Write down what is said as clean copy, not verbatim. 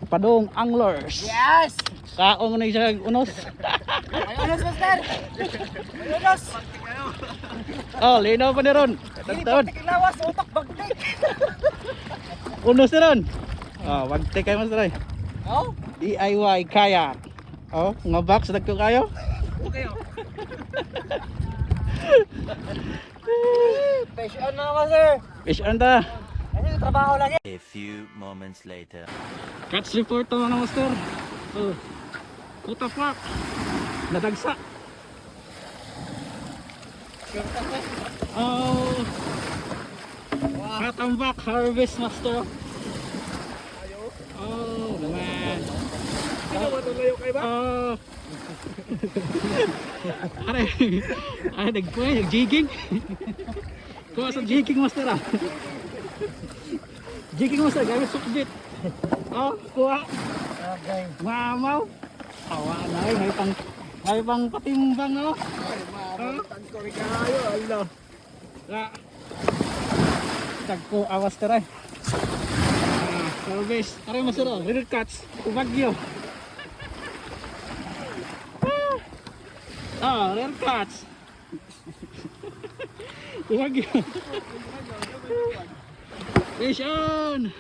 Padong Anglers. Yes! Kaong na siya unos. May unos, master! May unos! Oh, linaw pa ni ron. Hindi Taon. pagtik lawas, utak bagtik! Unos ni ron. Oh, wagte kayo mas ray. Oh? DIY kayak. Oh, nga box dagko kayo. Okay, oh. Fish on na naman, sir! Fish on ta. Ano yung trabaho lagi? A few moments later. Catch report to mga master. Oh. Kuta pak. Nadagsa. Oh. Katambak harvest master. Oh, naman. Ano ba tuloy kayo ba? Oh. Ay, nag-jigging. Kuha sa jigging master ah. Jigging master, gamit sukbit. Oh, kuha. Okay. Mamaw. Awa na ay, may pang patimbang oh. Tagkori kayo, Allah. Tagko awas teray. Service. Aray masuro, real cuts. Ubagyo. Real cuts. Ubagyo. Fish on.